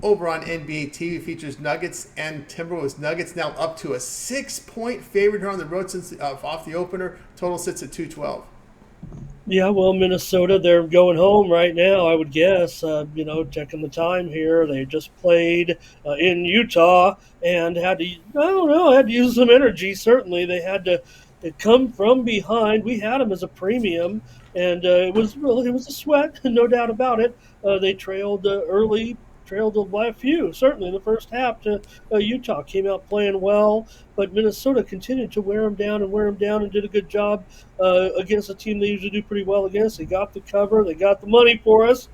over on NBA TV. Features Nuggets and Timberwolves. Nuggets now up to a 6-point favorite here on the road since off the opener. Total sits at 212. Yeah, well, Minnesota, they're going home right now, I would guess. Checking the time here. They just played in Utah and I don't know, had to use some energy, certainly. They had to come from behind. We had them as a premium, and it was a sweat, no doubt about it. They trailed early, trailed by a few, certainly in the first half to Utah. Came out playing well, but Minnesota continued to wear them down and wear them down and did a good job against a team they usually do pretty well against. They got the cover, they got the money for us,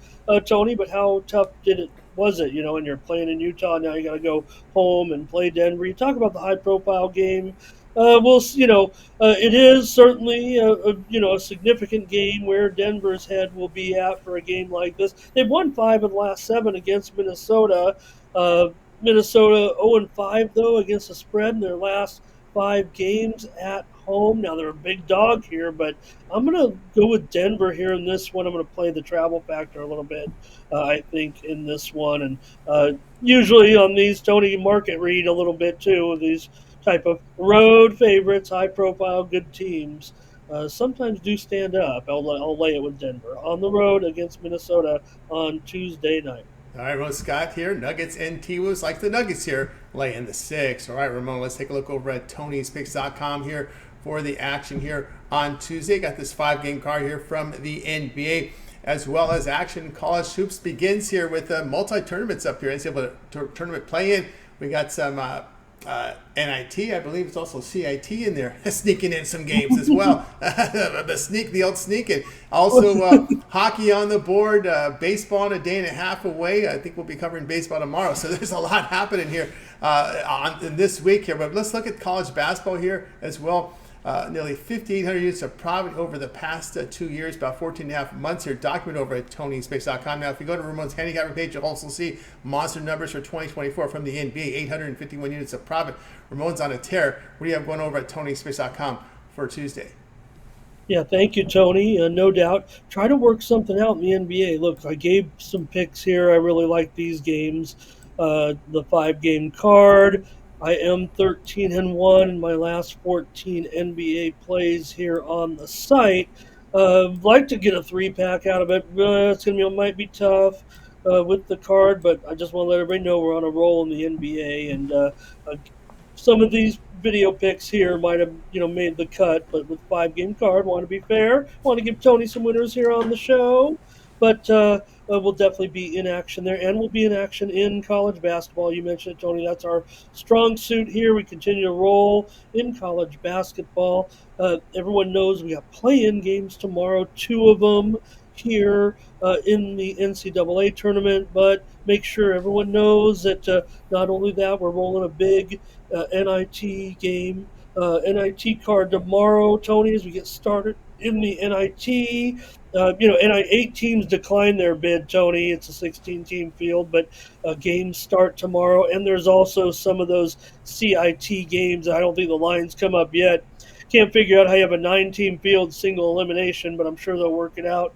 Tony. But how tough did it was it? And you're playing in Utah now. You got to go home and play Denver. You talk about the high-profile game. It is certainly a significant game where Denver's head will be at for a game like this. They've won 5 of the last 7 against Minnesota. Uh, Minnesota 0-5 though against the spread in their last 5 games at home. Now they're a big dog here, but I'm going to go with Denver here in this one. I'm going to play the travel factor a little bit, I think, in this one. And usually on these, Tony, market read a little bit too. These type of road favorites, high profile, good teams. Sometimes do stand up. I'll lay it with Denver on the road against Minnesota on Tuesday night. All right, Ramon Scott here. Nuggets and T-Wolves, like the Nuggets here, laying the 6. All right, Ramon, let's take a look over at Tony'sPicks.com here for the action here on Tuesday. Got this 5-game card here from the NBA, as well as action. College hoops begins here with multi-tournaments up here. NCAA tournament play-in. We got some NIT, I believe it's also CIT in there, sneaking in some games as well. The old sneaking. Also, hockey on the board, baseball in a day and a half away. I think we'll be covering baseball tomorrow, so there's a lot happening here in this week here. But let's look at college basketball here as well. Nearly 5,800 units of profit over the past 2 years, about 14 and a half months here, documented over at Tony'sPicks.com. Now, if you go to Ramon's handicapping page, you'll also see monster numbers for 2024 from the NBA, 851 units of profit. Ramon's on a tear. What do you have going over at Tony'sPicks.com for Tuesday? Yeah, thank you, Tony. No doubt. Try to work something out in the NBA. Look, I gave some picks here. I really like these games. The 5-game card. I am 13-1 in my last 14 NBA plays here on the site. Like to get a 3-pack out of it. Might be tough with the card, but I just want to let everybody know we're on a roll in the NBA, and some of these video picks here might have made the cut, but with 5-game card, want to be fair, want to give Tony some winners here on the show, but we'll definitely be in action there, and we'll be in action in college basketball. You mentioned it, Tony. That's our strong suit here. We continue to roll in college basketball. Everyone knows we got play-in games tomorrow, 2 of them here in the NCAA tournament, but make sure everyone knows that not only that, we're rolling a big NIT game, NIT card tomorrow, Tony, as we get started in the NIT. 8 teams declined their bid, Tony. It's a 16-team field, but games start tomorrow, and there's also some of those CIT games. I don't think the lines come up yet. Can't figure out how you have a 9-team field single elimination, but I'm sure they'll work it out.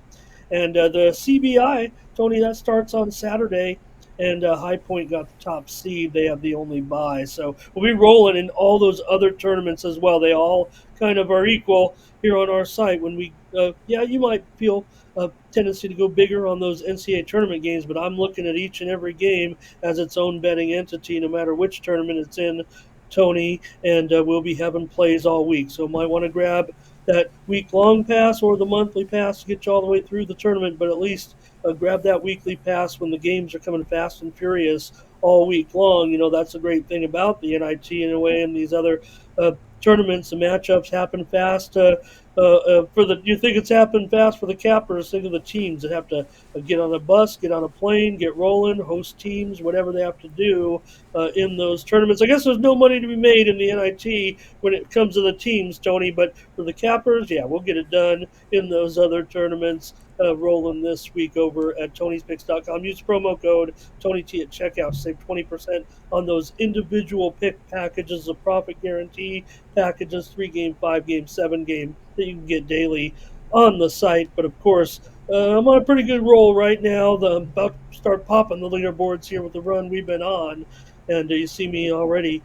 And the CBI, Tony, that starts on Saturday, and High Point got the top seed. They have the only bye. So we'll be rolling in all those other tournaments as well. They all kind of are equal here on our site. When you might feel a tendency to go bigger on those NCAA tournament games, but I'm looking at each and every game as its own betting entity, no matter which tournament it's in, Tony, and we'll be having plays all week. So might want to grab that week-long pass or the monthly pass to get you all the way through the tournament, but at least grab that weekly pass when the games are coming fast and furious all week long. That's a great thing about the NIT in a way, and these other tournaments and matchups happen fast. You think it's happened fast for the cappers? Think of the teams that have to get on a bus, get on a plane, get rolling, host teams, whatever they have to do in those tournaments. I guess there's no money to be made in the NIT when it comes to the teams, Tony. But for the cappers, yeah, we'll get it done in those other tournaments. Rolling this week over at Tony'sPicks.com. Use promo code TonyT at checkout. Save 20% on those individual pick packages, the profit guarantee packages, 3-game, 5-game, 7-game that you can get daily. on the site. But of course, I'm on a pretty good roll right now. I'm about to start popping the leaderboards here with the run we've been on. And you see me already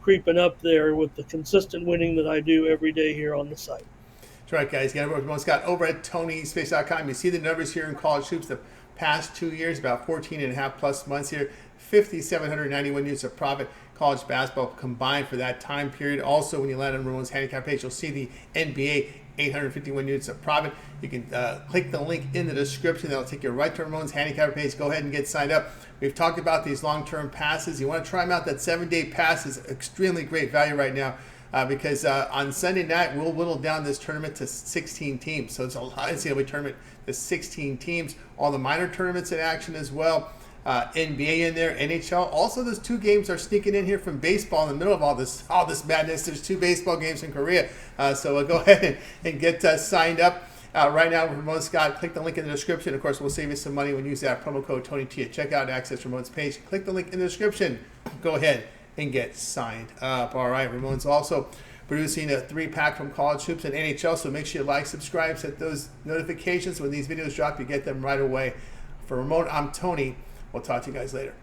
creeping up there with the consistent winning that I do every day here on the site. That's right, guys. Again, Ramon Scott over at TonySpace.com. You see the numbers here in college hoops the past 2 years, about 14 and a half plus months here, 5,791 units of profit. College basketball combined for that time period. Also, when you land on Ramon's handicap page, you'll see the NBA 851 units of profit. You can click the link in the description. That'll take you right to Ramon's handicap page. Go ahead and get signed up. We've talked about these long-term passes. You want to try them out. That 7-day pass is extremely great value right now. Because on Sunday night, we'll whittle down this tournament to 16 teams. So it's a lot NCAA tournament to 16 teams. All the minor tournaments in action as well. NBA in there, NHL. Also, those 2 games are sneaking in here from baseball in the middle of all this madness. There's 2 baseball games in Korea. So we'll go ahead and get signed up. Right now, Ramon Scott, click the link in the description. Of course, we'll save you some money when you use that promo code TonyT at checkout to access Ramon's page. Click the link in the description. Go ahead and get signed up. All right, Ramon's also producing a 3-pack from college hoops and NHL, so make sure you like, subscribe, set those notifications when these videos drop. You get them right away. For Ramon, I'm Tony. We'll talk to you guys later.